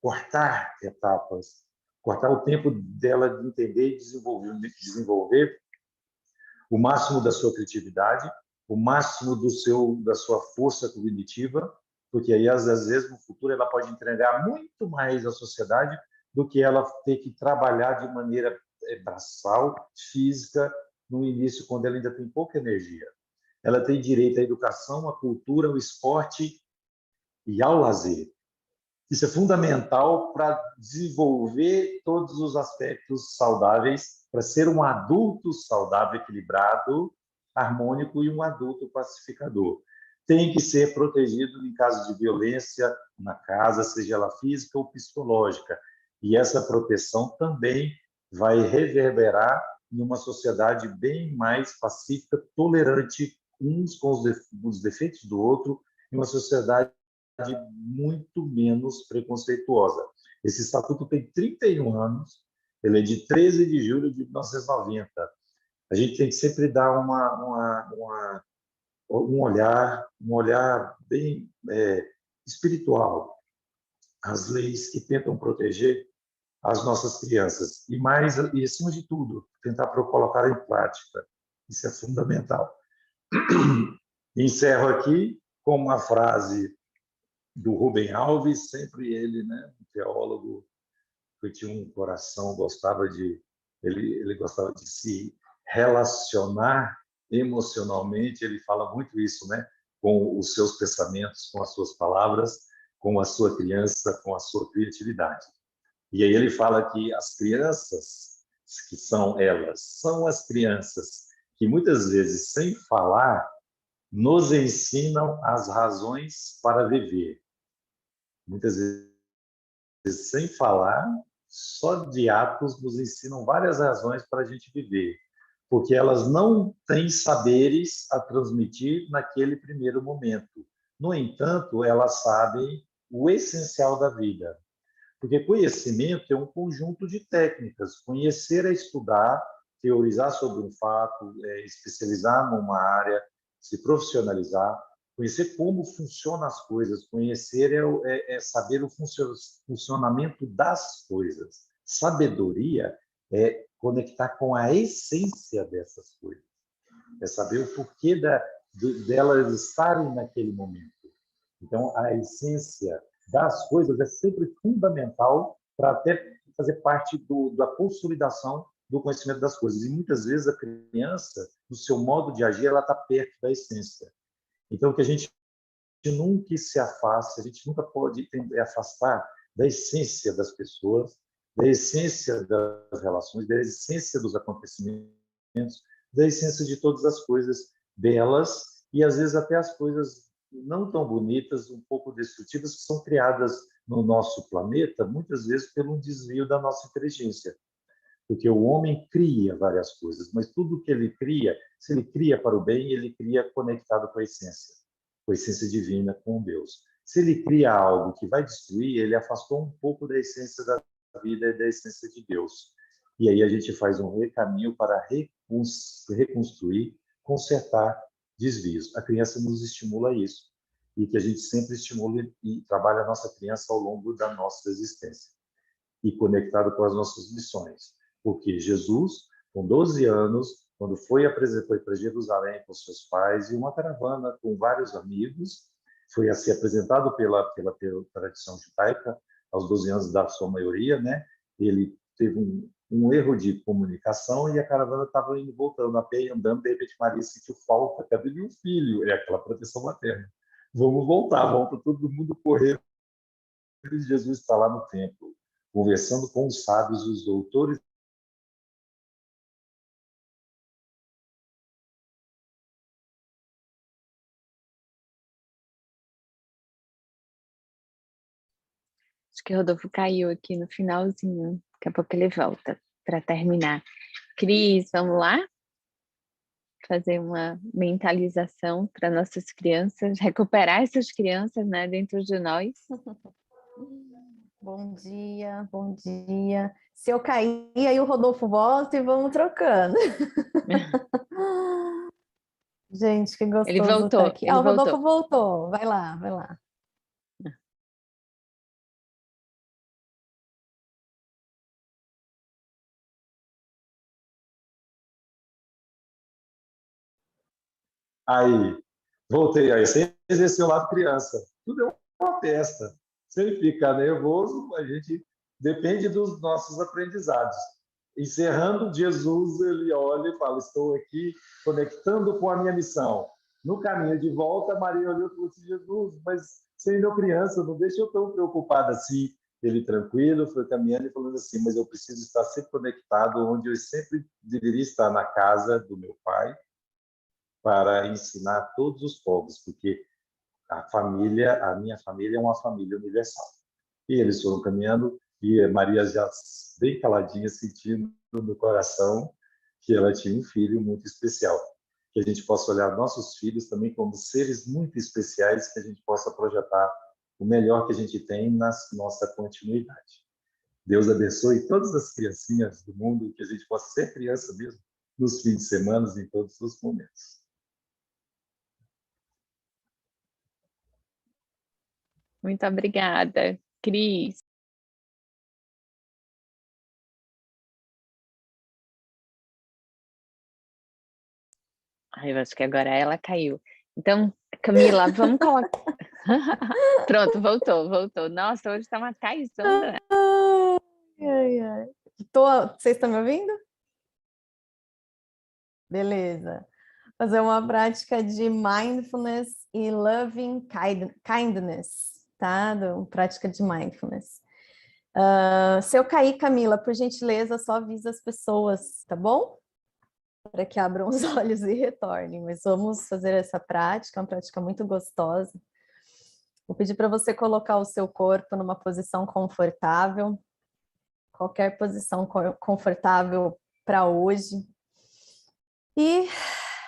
cortar etapas, cortar o tempo dela de entender e desenvolver o máximo da sua criatividade, o máximo da sua força cognitiva porque aí, às vezes, no futuro, ela pode entregar muito mais à sociedade do que ela ter que trabalhar de maneira braçal, física, no início, quando ela ainda tem pouca energia. Ela tem direito à educação, à cultura, ao esporte e ao lazer. Isso é fundamental para desenvolver todos os aspectos saudáveis, para ser um adulto saudável, equilibrado, harmônico e um adulto pacificador. Tem que ser protegido em caso de violência na casa, seja ela física ou psicológica. E essa proteção também vai reverberar numa sociedade bem mais pacífica, tolerante uns com os defeitos do outro, em uma sociedade muito menos preconceituosa. Esse estatuto tem 31 anos, ele é de 13 de julho de 1990. A gente tem que sempre dar um olhar bem espiritual às leis que tentam proteger as nossas crianças e acima de tudo, tentar colocar em prática. Isso é fundamental. Encerro aqui com uma frase do Rubem Alves, sempre ele, né, um teólogo que tinha um coração, ele gostava de se relacionar emocionalmente, ele fala muito isso, né, com os seus pensamentos, com as suas palavras, com a sua criança, com a sua criatividade. E aí ele fala que as crianças, que são as crianças que muitas vezes, sem falar, nos ensinam as razões para viver. Muitas vezes, sem falar, só de atos nos ensinam várias razões para a gente viver, porque elas não têm saberes a transmitir naquele primeiro momento. No entanto, elas sabem o essencial da vida. Porque conhecimento é um conjunto de técnicas. Conhecer é estudar, teorizar sobre um fato, especializar numa área, se profissionalizar, conhecer como funcionam as coisas. Conhecer é saber o funcionamento das coisas. Sabedoria é conectar com a essência dessas coisas. É saber o porquê delas estarem naquele momento. Então, a essência das coisas é sempre fundamental para até fazer parte da consolidação do conhecimento das coisas. E muitas vezes a criança, no seu modo de agir, ela está perto da essência. Então, que a gente nunca se afaste, a gente nunca pode afastar da essência das pessoas, da essência das relações, da essência dos acontecimentos, da essência de todas as coisas belas e, às vezes, até as coisas não tão bonitas, um pouco destrutivas, que são criadas no nosso planeta, muitas vezes pelo desvio da nossa inteligência. Porque o homem cria várias coisas, mas tudo que ele cria, se ele cria para o bem, ele cria conectado com a essência divina, com Deus. Se ele cria algo que vai destruir, ele afastou um pouco da essência da vida e da essência de Deus. E aí a gente faz um recaminho para reconstruir, consertar desvios. A criança nos estimula a isso, e que a gente sempre estimula e trabalha a nossa criança ao longo da nossa existência, e conectado com as nossas missões. Porque Jesus, com 12 anos, quando foi para Jerusalém com seus pais, e uma caravana com vários amigos, foi a ser apresentado pela tradição judaica, aos 12 anos da sua maioria, né? Ele teve um erro de comunicação e a caravana estava indo, voltando a pé e andando, de repente Maria sentiu falta, cadê meu filho? É aquela proteção materna. Vamos voltar, volta todo mundo correndo. E Jesus está lá no templo, conversando com os sábios, os doutores. Acho que o Rodolfo caiu aqui no finalzinho. Daqui a pouco ele volta para terminar. Cris, vamos lá? Fazer uma mentalização para nossas crianças, recuperar essas crianças, né, dentro de nós. Bom dia, bom dia. Se eu cair, aí o Rodolfo volta e vamos trocando. Gente, que gostoso Ele voltou, estar aqui. ele O Rodolfo voltou. voltou. Vai lá, vai lá. Aí, voltei. Aí, você exerceu o lado criança. Tudo é uma festa. Se ele ficar nervoso, a gente depende dos nossos aprendizados. Encerrando, Jesus, ele olha e fala, estou aqui conectando com a minha missão. No caminho de volta, Maria olhou e falou assim, Jesus, mas você ainda é criança, não deixa eu tão preocupada assim. Ele tranquilo, foi caminhando e falando assim, mas eu preciso estar sempre conectado onde eu sempre deveria estar, na casa do meu pai, para ensinar todos os povos, porque a minha família é uma família universal. E eles foram caminhando e Maria já bem caladinha, sentindo no coração que ela tinha um filho muito especial. Que a gente possa olhar nossos filhos também como seres muito especiais, que a gente possa projetar o melhor que a gente tem na nossa continuidade. Deus abençoe todas as criancinhas do mundo, que a gente possa ser criança mesmo, nos fins de semana, em todos os momentos. Muito obrigada, Cris. Ai, eu acho que agora ela caiu. Então, Camila, vamos colocar... Pronto, voltou. Nossa, hoje está uma caizona. Ai, ai. Vocês estão me ouvindo? Beleza. Fazer uma prática de mindfulness e loving kindness, tá? Prática de mindfulness. Se eu cair, Camila, por gentileza, só avisa as pessoas, tá bom? Para que abram os olhos e retornem. Mas vamos fazer essa prática, uma prática muito gostosa. Vou pedir para você colocar o seu corpo numa posição confortável, qualquer posição confortável para hoje. E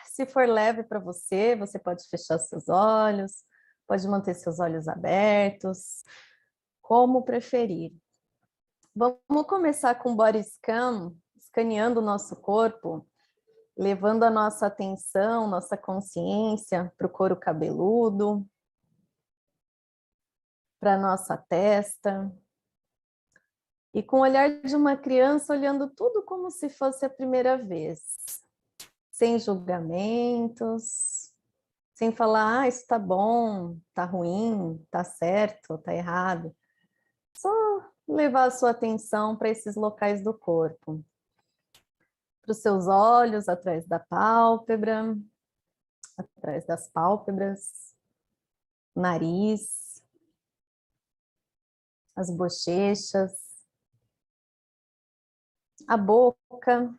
se for leve para você, você pode fechar seus olhos, pode manter seus olhos abertos, como preferir. Vamos começar com o body scan, escaneando o nosso corpo, levando a nossa atenção, nossa consciência para o couro cabeludo, para a nossa testa. E com o olhar de uma criança, olhando tudo como se fosse a primeira vez. Sem julgamentos, sem falar, isso tá bom, tá ruim, tá certo, tá errado. Só levar a sua atenção para esses locais do corpo. Para os seus olhos, atrás da pálpebra, atrás das pálpebras, nariz, as bochechas, a boca,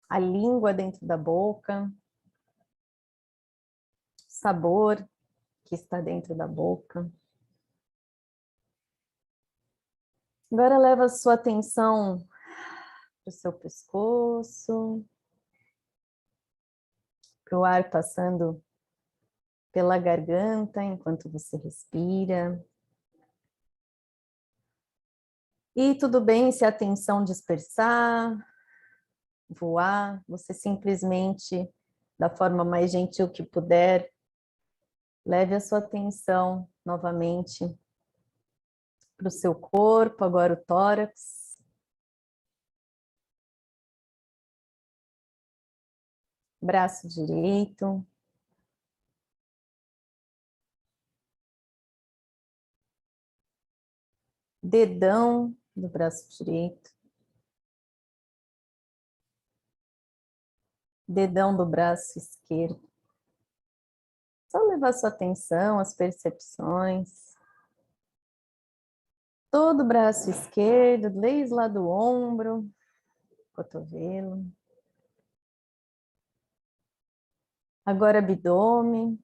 a língua dentro da boca, sabor que está dentro da boca. Agora leva a sua atenção para o seu pescoço, para o ar passando pela garganta enquanto você respira. E tudo bem se a atenção dispersar, voar, você simplesmente, da forma mais gentil que puder, leve a sua atenção novamente para o seu corpo, agora o tórax. Braço direito. Dedão do braço direito. Dedão do braço esquerdo. Só levar sua atenção às percepções. Todo o braço esquerdo, desde lá do ombro, cotovelo. Agora abdômen,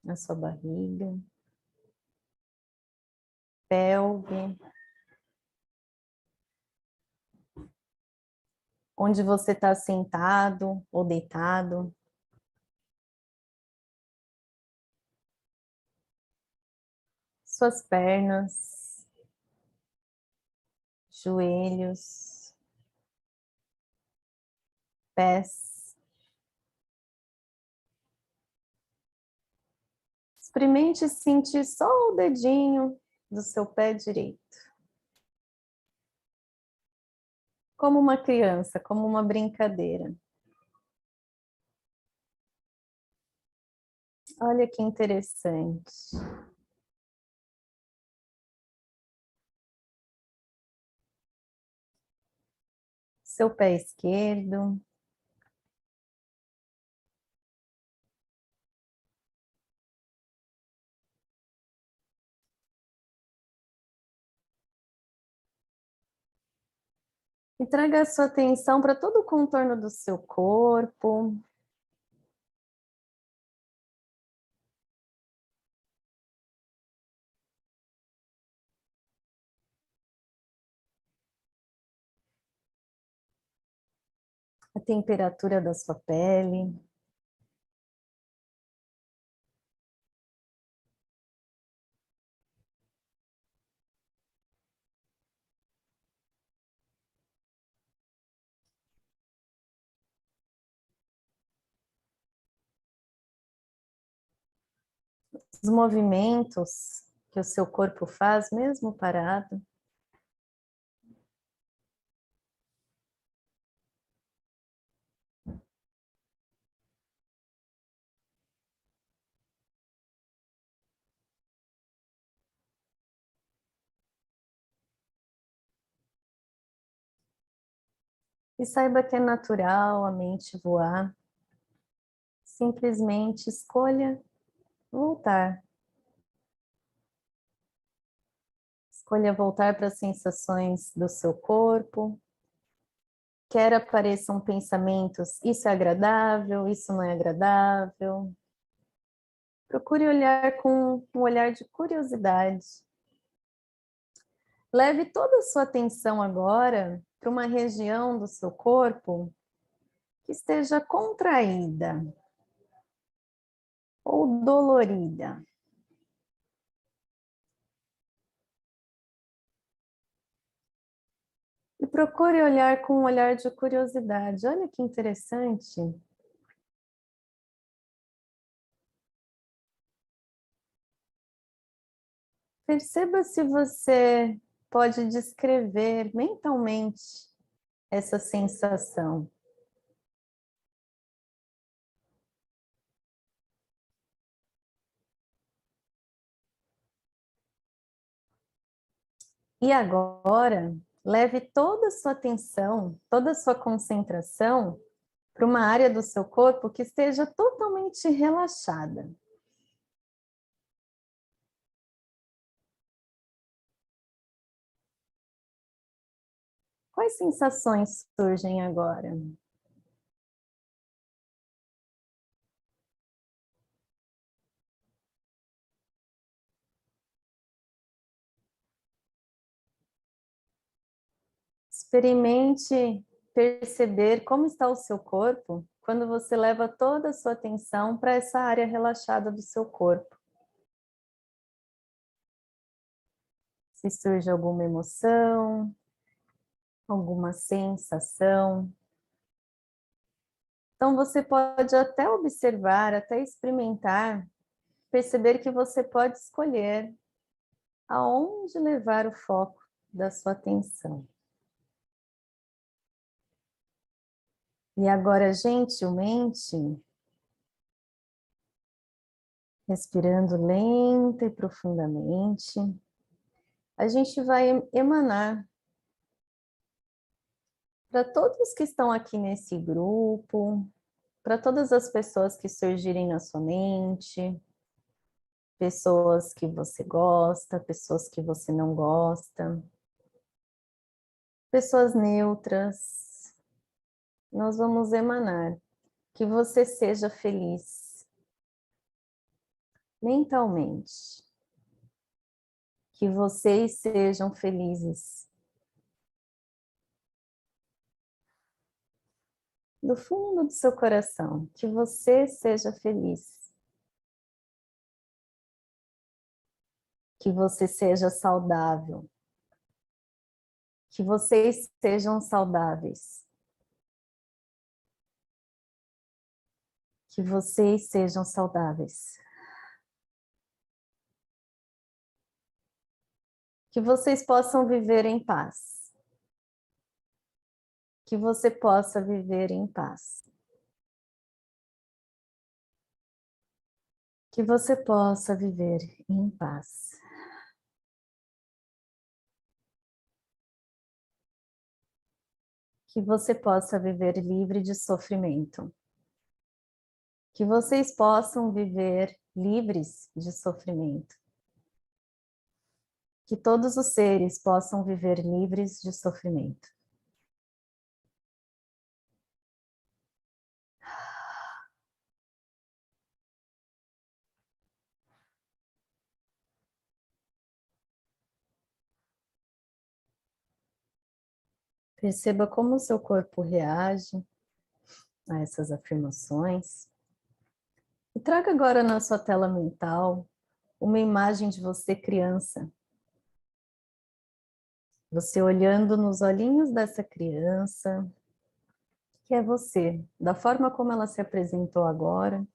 na sua barriga. Pelve. Onde você está sentado ou deitado. Suas pernas, joelhos, pés. Experimente sentir só o dedinho do seu pé direito. Como uma criança, como uma brincadeira. Olha que interessante. seu pé esquerdo. E traga a sua atenção para todo o contorno do seu corpo. A temperatura da sua pele. Os movimentos que o seu corpo faz, mesmo parado. E saiba que é natural a mente voar. Simplesmente escolha voltar. Escolha voltar para as sensações do seu corpo. Quer apareçam pensamentos, isso é agradável, isso não é agradável. Procure olhar com um olhar de curiosidade. Leve toda a sua atenção agora para uma região do seu corpo que esteja contraída ou dolorida. E procure olhar com um olhar de curiosidade. Olha que interessante. Perceba se você pode descrever mentalmente essa sensação. E agora, leve toda a sua atenção, toda a sua concentração para uma área do seu corpo que esteja totalmente relaxada. Quais sensações surgem agora? Experimente perceber como está o seu corpo quando você leva toda a sua atenção para essa área relaxada do seu corpo. Se surge alguma emoção, alguma sensação. Então você pode até observar, até experimentar, perceber que você pode escolher aonde levar o foco da sua atenção. E agora, gentilmente, respirando lenta e profundamente, a gente vai emanar para todos que estão aqui nesse grupo, para todas as pessoas que surgirem na sua mente, pessoas que você gosta, pessoas que você não gosta, pessoas neutras. Nós vamos emanar que você seja feliz mentalmente, que vocês sejam felizes do fundo do seu coração, que você seja feliz, que você seja saudável, que vocês sejam saudáveis, que vocês sejam saudáveis, que vocês possam viver em paz, que você possa viver em paz, que você possa viver em paz. que você possa viver livre de sofrimento. Que vocês possam viver livres de sofrimento. Que todos os seres possam viver livres de sofrimento. Perceba como o seu corpo reage a essas afirmações. E traga agora na sua tela mental uma imagem de você criança. Você olhando nos olhinhos dessa criança, que é você, da forma como ela se apresentou agora.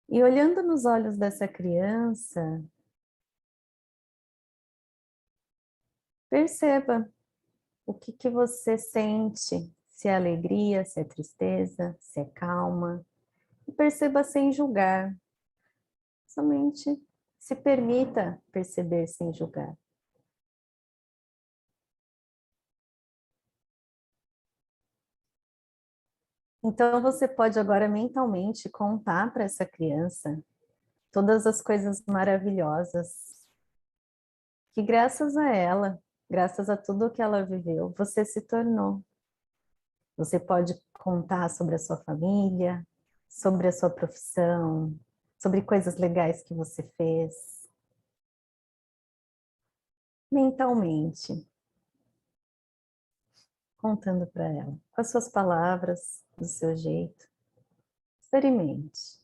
E olhando nos olhos dessa criança, perceba o que você sente, se é alegria, se é tristeza, se é calma. E perceba sem julgar, somente se permita perceber sem julgar. Então você pode agora mentalmente contar para essa criança todas as coisas maravilhosas que graças a ela, graças a tudo que ela viveu, você se tornou. Você pode contar sobre a sua família, sobre a sua profissão, sobre coisas legais que você fez. Mentalmente, contando para ela, com as suas palavras, do seu jeito. Experimente.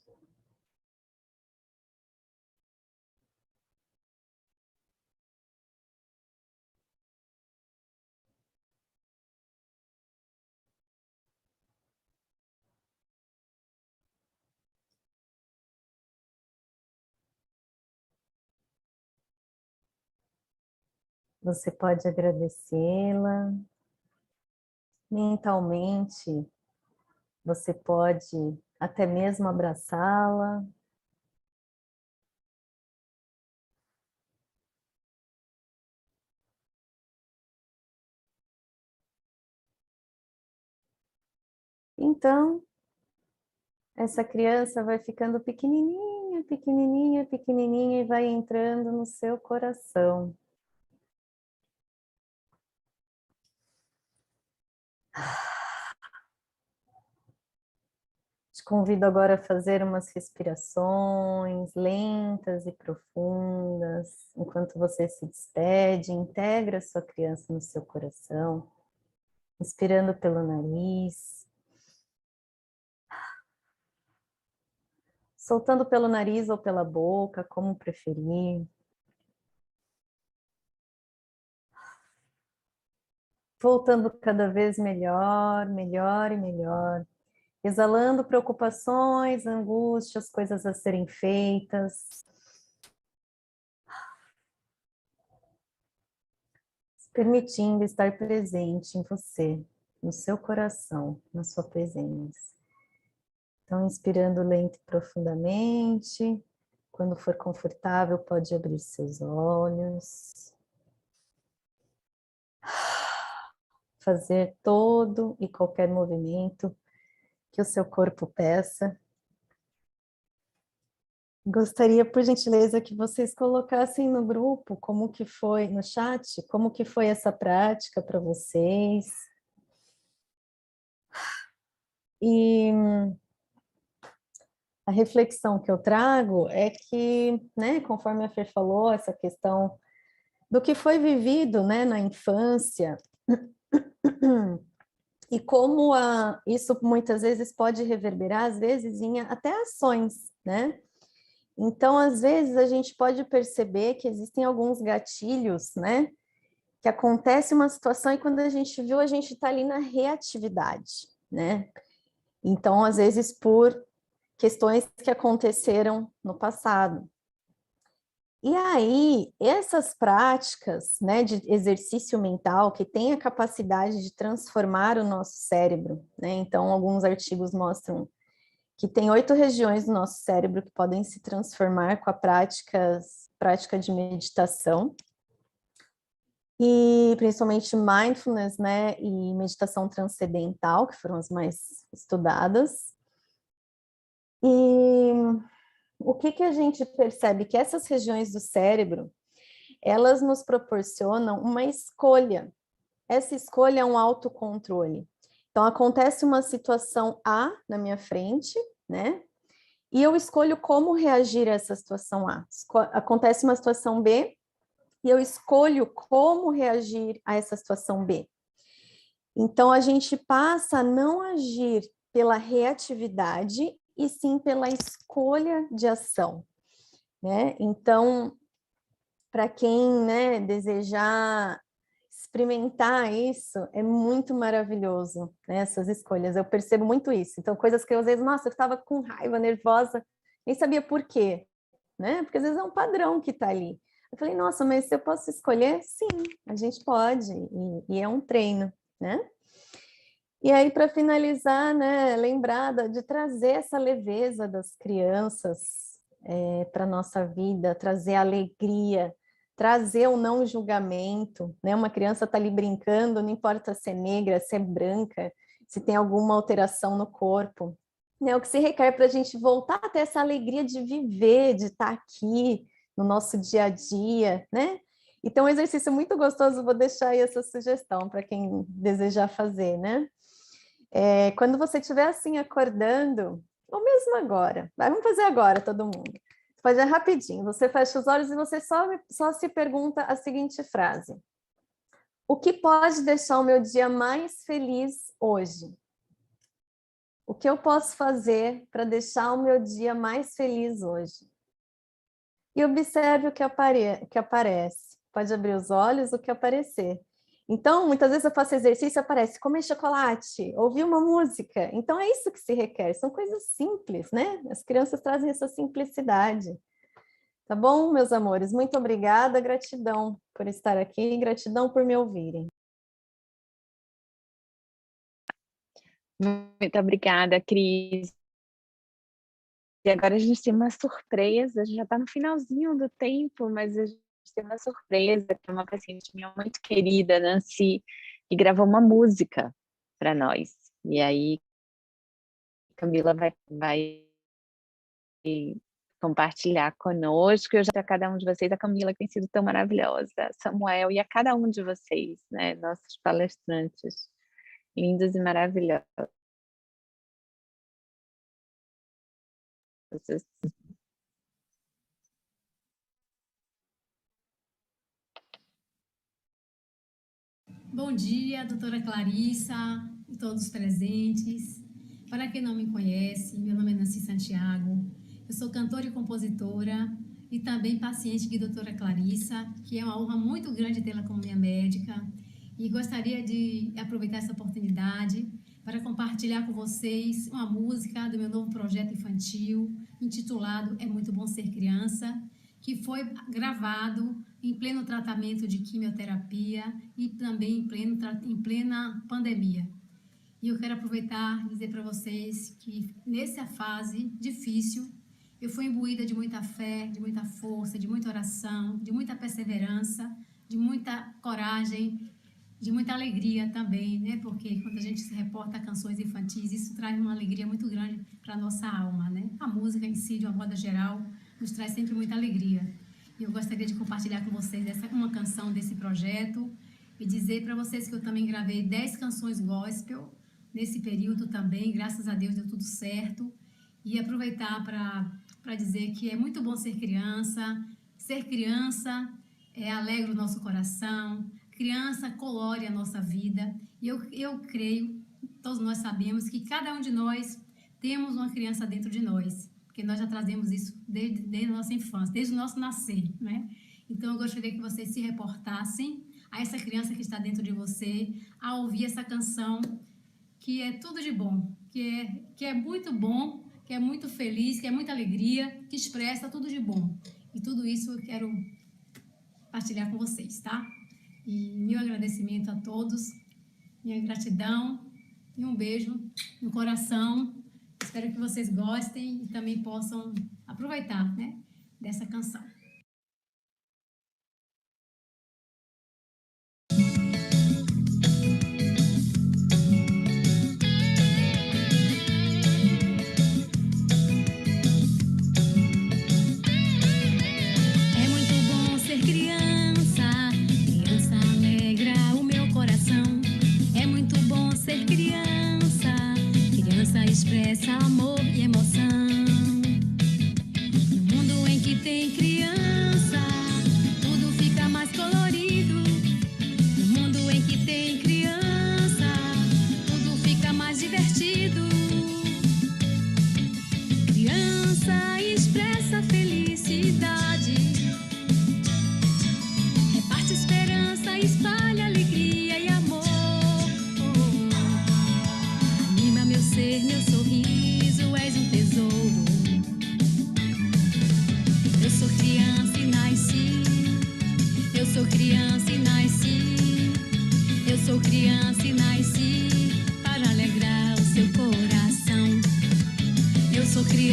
Você pode agradecê-la. Mentalmente, você pode até mesmo abraçá-la. Então, essa criança vai ficando pequenininha, pequenininha, pequenininha e vai entrando no seu coração. Te convido agora a fazer umas respirações lentas e profundas, enquanto você se despede, integra a sua criança no seu coração, inspirando pelo nariz, soltando pelo nariz ou pela boca, como preferir. Voltando cada vez melhor, melhor e melhor. Exalando preocupações, angústias, coisas a serem feitas. Permitindo estar presente em você, no seu coração, na sua presença. Então, inspirando lento e profundamente. Quando for confortável, pode abrir seus olhos. Fazer todo e qualquer movimento que o seu corpo peça. Gostaria, por gentileza, que vocês colocassem no grupo como que foi, no chat, como que foi essa prática para vocês. E a reflexão que eu trago é que, né, conforme a Fer falou, essa questão do que foi vivido, né, na infância, e como isso muitas vezes pode reverberar, às vezes, em até ações, né? Então, às vezes, a gente pode perceber que existem alguns gatilhos, né? Que acontece uma situação e quando a gente viu, a gente está ali na reatividade, né? Então, às vezes, por questões que aconteceram no passado. E aí, essas práticas, né, de exercício mental, que tem a capacidade de transformar o nosso cérebro, né? Então, alguns artigos mostram que tem 8 regiões do nosso cérebro que podem se transformar com a prática de meditação. e principalmente mindfulness, né, e meditação transcendental, que foram as mais estudadas. E o que a gente percebe? Que essas regiões do cérebro, elas nos proporcionam uma escolha. Essa escolha é um autocontrole. Então, acontece uma situação A na minha frente, né? E eu escolho como reagir a essa situação A. Acontece uma situação B, e eu escolho como reagir a essa situação B. Então, a gente passa a não agir pela reatividade, e sim pela escolha de ação, né? Então, para quem, né, desejar experimentar isso, é muito maravilhoso, né, essas escolhas. Eu percebo muito isso. Então, coisas que eu, às vezes, nossa, eu estava com raiva, nervosa, nem sabia por quê, né? Porque às vezes é um padrão que está ali. Eu falei, nossa, mas se eu posso escolher? Sim, a gente pode, e é um treino, né? E aí, para finalizar, né, lembrada de trazer essa leveza das crianças para a nossa vida, trazer alegria, trazer o não julgamento, né? Uma criança está ali brincando, não importa se é negra, se é branca, se tem alguma alteração no corpo, né? O que se requer para a gente voltar a ter essa alegria de viver, de estar aqui no nosso dia a dia, né? Então, um exercício muito gostoso, vou deixar aí essa sugestão para quem desejar fazer, né? Quando você estiver assim acordando, ou mesmo agora, vamos fazer agora todo mundo. Você pode rapidinho, você fecha os olhos e você só se pergunta a seguinte frase: o que pode deixar o meu dia mais feliz hoje? O que eu posso fazer para deixar o meu dia mais feliz hoje? E observe o que aparece. Pode abrir os olhos, o que aparecer. Então, muitas vezes eu faço exercício e aparece comer chocolate, ouvir uma música. Então, é isso que se requer. São coisas simples, né? As crianças trazem essa simplicidade. Tá bom, meus amores? Muito obrigada, gratidão por estar aqui, gratidão por me ouvirem. Muito obrigada, Cris. E agora a gente tem uma surpresa, a gente já está no finalzinho do tempo, mas a gente tem uma surpresa, que é uma paciente minha muito querida, Nancy, que gravou uma música para nós. E aí, Camila vai compartilhar conosco. Eu já para cada um de vocês, a Camila que tem sido tão maravilhosa, Samuel e a cada um de vocês, né, nossos palestrantes lindos e maravilhosos. Bom dia, doutora Clarissa e todos os presentes. Para quem não me conhece, meu nome é Nancy Santiago. Eu sou cantora e compositora e também paciente de doutora Clarissa, que é uma honra muito grande tê-la como minha médica. E gostaria de aproveitar essa oportunidade para compartilhar com vocês uma música do meu novo projeto infantil, intitulado É Muito Bom Ser Criança, que foi gravado em pleno tratamento de quimioterapia e também em plena pandemia. E eu quero aproveitar e dizer para vocês que nessa fase difícil, eu fui imbuída de muita fé, de muita força, de muita oração, de muita perseverança, de muita coragem, de muita alegria também, né? Porque quando a gente se reporta a canções infantis, isso traz uma alegria muito grande para a nossa alma, né? A música em si, de uma moda geral, nos traz sempre muita alegria. E eu gostaria de compartilhar com vocês uma canção desse projeto e dizer para vocês que eu também gravei 10 canções gospel nesse período também, graças a Deus deu tudo certo. E aproveitar para dizer que é muito bom ser criança alegra o nosso coração, criança colore a nossa vida. E eu creio, todos nós sabemos que cada um de nós temos uma criança dentro de nós, porque nós já trazemos isso desde a nossa infância, desde o nosso nascer, né? Então, eu gostaria que vocês se reportassem a essa criança que está dentro de você, a ouvir essa canção, que é tudo de bom, que é muito bom, que é muito feliz, que é muita alegria, que expressa tudo de bom. E tudo isso eu quero partilhar com vocês, tá? E meu agradecimento a todos, minha gratidão e um beijo no coração. Espero que vocês gostem e também possam aproveitar, né, dessa canção.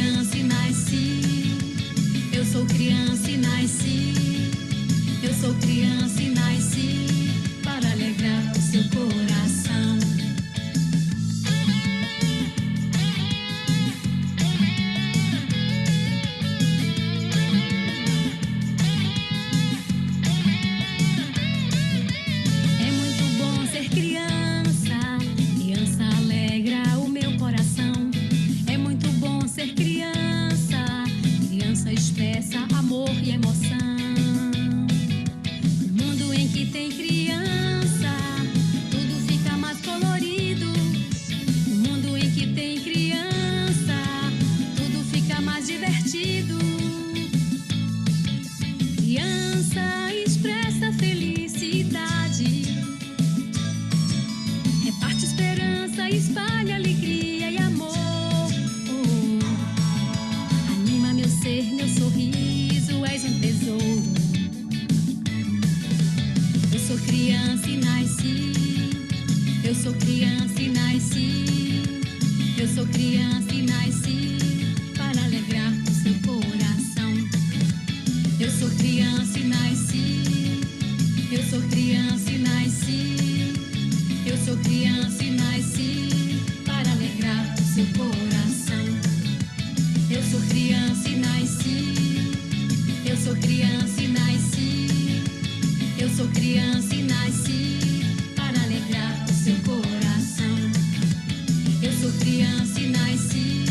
criança e nasci. Eu sou criança e nasci. Eu sou criança e nasci para alegrar o seu coração. É muito bom ser criança. Criança alegra o meu coração. É muito bom ser criança. Criança expressa amor e emoção. No mundo em que tem criança, tudo fica mais colorido. No mundo em que tem criança, tudo fica mais divertido. Criança expressa felicidade, reparte esperança, espalha alegria e amor. Anima meu ser, meu sorriso, és um tesouro. Eu sou criança e nasci. Eu sou criança e nasci. Eu sou criança e nasci para alegrar o seu coração. Eu sou criança e nasci. Eu sou criança e nasci. Eu sou criança e nasci para alegrar o seu coração. Eu sou criança e nasci. Eu sou criança e nasci. Eu sou criança e nasci para alegrar o seu coração. Eu sou criança e nasci.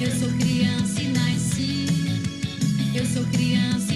Eu sou criança e nasci. Eu sou criança